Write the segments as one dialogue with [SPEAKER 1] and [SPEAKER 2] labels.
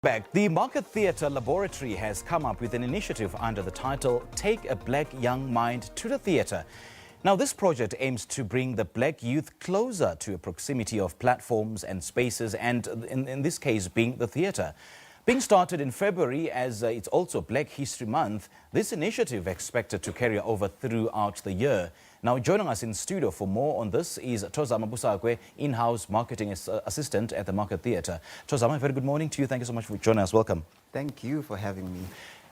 [SPEAKER 1] Back. The Market Theatre Laboratory has come up with an initiative under the title Take a Black Young Mind to the Theatre. Now, this project aims to bring the black youth closer to a proximity of platforms and spaces, and in this case being the theatre. Being started in February as it's also Black History Month, this initiative expected to carry over throughout the year. Now, joining us in studio for more on this is Thozama Busakwe, in-house marketing assistant at the Market Theatre. Thozama, very good morning to you. Thank you so much for joining us. Welcome.
[SPEAKER 2] Thank you for having me.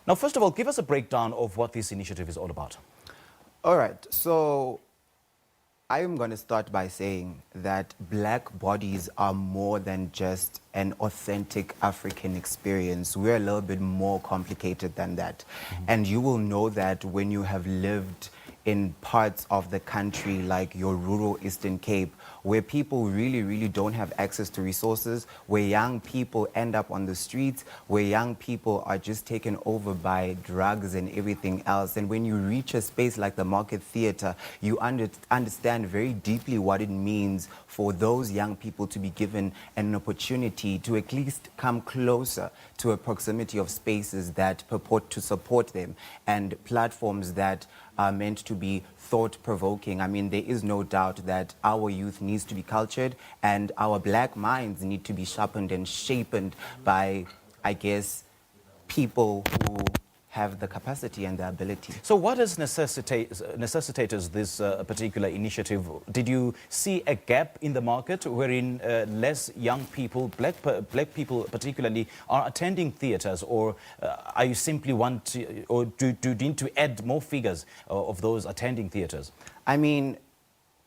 [SPEAKER 1] Now, first of all, give us a breakdown of what this initiative is all about.
[SPEAKER 2] All right, so I am going to start by saying that black bodies are more than just an authentic African experience. We're a little bit more complicated than that. And you will know that when you have lived in parts of the country like your rural Eastern Cape, where people really don't have access to resources, where young people end up on the streets, where young people are just taken over by drugs and everything else. And when you reach a space like the Market Theatre, you understand very deeply what it means for those young people to be given an opportunity to at least come closer to a proximity of spaces that purport to support them and platforms that are meant to be thought-provoking. I mean, there is no doubt that our youth needs to be cultured and our black minds need to be sharpened and shapen by, I guess, people who have the capacity and the ability.
[SPEAKER 1] So what has necessitated this particular initiative? Did you see a gap in the market wherein less young people, black people particularly, are attending theatres, or are you simply do you need to add more figures of those attending theatres?
[SPEAKER 2] I mean,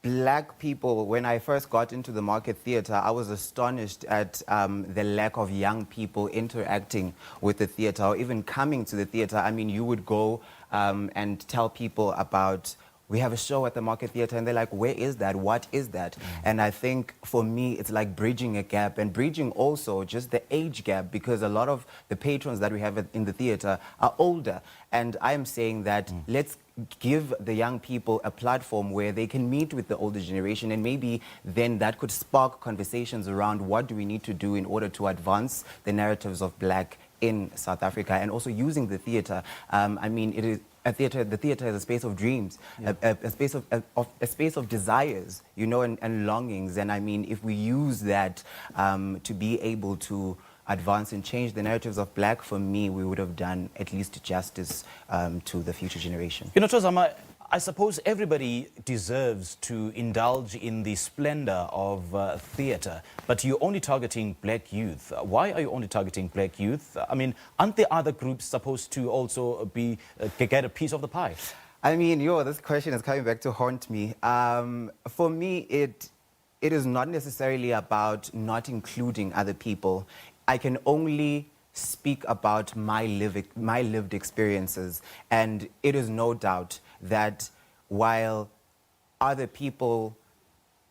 [SPEAKER 2] black people, when I first got into the Market Theatre, I was astonished at the lack of young people interacting with the theatre or even coming to the theatre. I mean, you would go and tell people about, we have a show at the Market Theatre, and they're like, where is that? What is that? And I think for me, it's like bridging a gap, and bridging also just the age gap, because a lot of the patrons that we have in the theatre are older. And I'm saying that let's give the young people a platform where they can meet with the older generation, and maybe then that could spark conversations around what do we need to do in order to advance the narratives of black in South Africa, and also using the theatre. I mean, it is a theatre. The theatre is a space of dreams, a space of desires, you know, and longings. And I mean, if we use that to be able to advance and change the narratives of black, for me, we would have done at least justice to the future generation.
[SPEAKER 1] You know, Thozama, I suppose everybody deserves to indulge in the splendor of theatre, but you're only targeting black youth. Why are you only targeting black youth? I mean, aren't the other groups supposed to also get a piece of the pie?
[SPEAKER 2] I mean, this question is coming back to haunt me. For me, it is not necessarily about not including other people. I can only speak about my lived experiences, and it is no doubt that while other people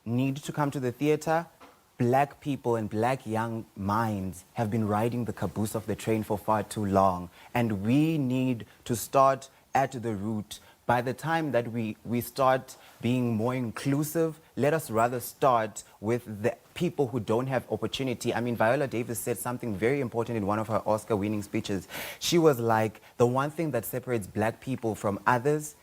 [SPEAKER 2] need to come to the theatre, black people and black young minds have been riding the caboose of the train for far too long, and we need to start at the root. By the time that we start being more inclusive, let us rather start with the people who don't have opportunity. I mean, Viola Davis said something very important in one of her Oscar-winning speeches. She was like, the one thing that separates black people from others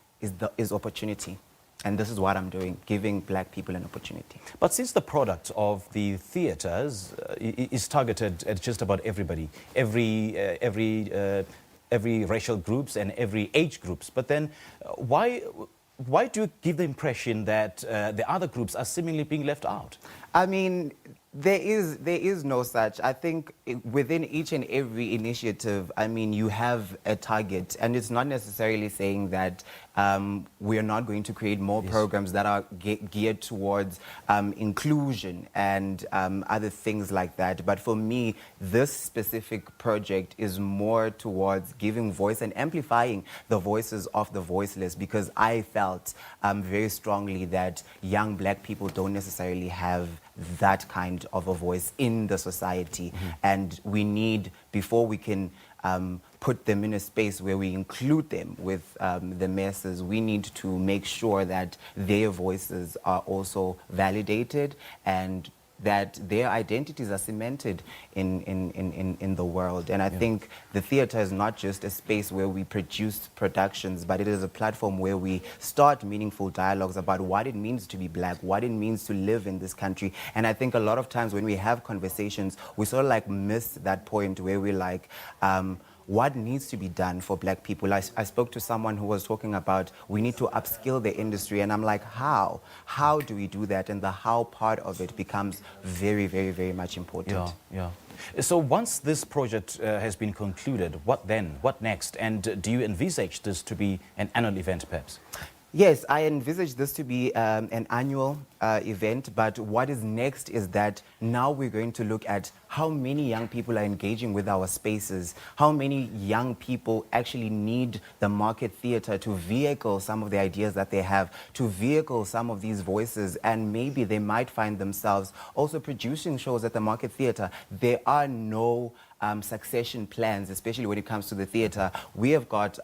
[SPEAKER 2] is opportunity. And this is what I'm doing, giving black people an opportunity.
[SPEAKER 1] But since the product of the theatres is targeted at just about everybody, every racial groups and every age groups, but then why do you give the impression that the other groups are seemingly being left out?
[SPEAKER 2] I mean, there is no such. I think within each and every initiative, I mean, you have a target, and it's not necessarily saying that we are not going to create more programs that are geared towards inclusion and other things like that. But for me, this specific project is more towards giving voice and amplifying the voices of the voiceless, because I felt very strongly that young black people don't necessarily have that kind of a voice in the society. And we need, before we can put them in a space where we include them with the masses, we need to make sure that their voices are also validated and that their identities are cemented in the world. And I think the theater is not just a space where we produce productions, but it is a platform where we start meaningful dialogues about what it means to be black, what it means to live in this country. And I think a lot of times when we have conversations, we sort of like miss that point where we're like, what needs to be done for black people? I spoke to someone who was talking about we need to upskill the industry, and I'm like, how? How do we do that? And the how part of it becomes very, very, very much important.
[SPEAKER 1] Yeah. So once this project has been concluded, what then? What next? And do you envisage this to be an annual event, perhaps?
[SPEAKER 2] Yes, I envisage this to be an annual event, but what is next is that now we're going to look at how many young people are engaging with our spaces, how many young people actually need the market theater to vehicle some of the ideas that they have, to vehicle some of these voices, and maybe they might find themselves also producing shows at the market theater. There are no succession plans, especially when it comes to the theater. We have got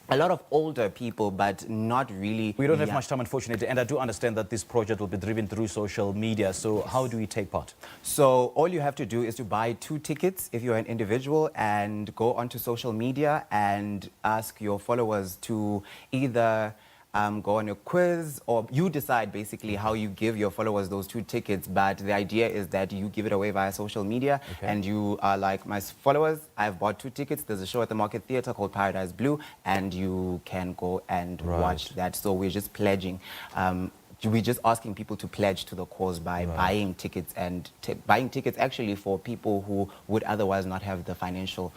[SPEAKER 2] a lot of older people, but not really.
[SPEAKER 1] We don't have much time, unfortunately, and I do understand that this project will be driven through social media. So how do we take part?
[SPEAKER 2] So all you have to do is to buy 2 tickets if you're an individual and go onto social media and ask your followers to either go on a quiz, or you decide basically how you give your followers those 2 tickets. But the idea is that you give it away via social media, and you are like, my followers, I've bought 2 tickets. There's a show at the Market Theatre called Paradise Blue, and you can go and watch that. So we're just pledging. We're just asking people to pledge to the cause by buying tickets, and buying tickets actually for people who would otherwise not have the financial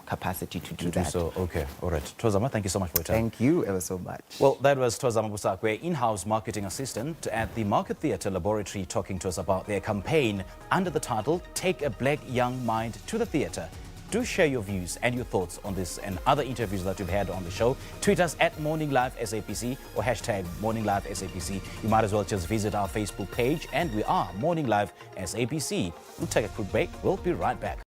[SPEAKER 2] capacity to do that.
[SPEAKER 1] So, okay, all right. Twazama, thank you so much for your time.
[SPEAKER 2] Thank you ever so much.
[SPEAKER 1] Well, that was Twazama Busakwe, in-house marketing assistant at the Market Theatre Laboratory, talking to us about their campaign under the title, Take a Black Young Mind to the Theatre. Do share your views and your thoughts on this and other interviews that we've had on the show. Tweet us at Morning Live SAPC or hashtag Morning Live SAPC. You might as well just visit our Facebook page, and we are Morning Live SAPC. We'll take a quick break. We'll be right back.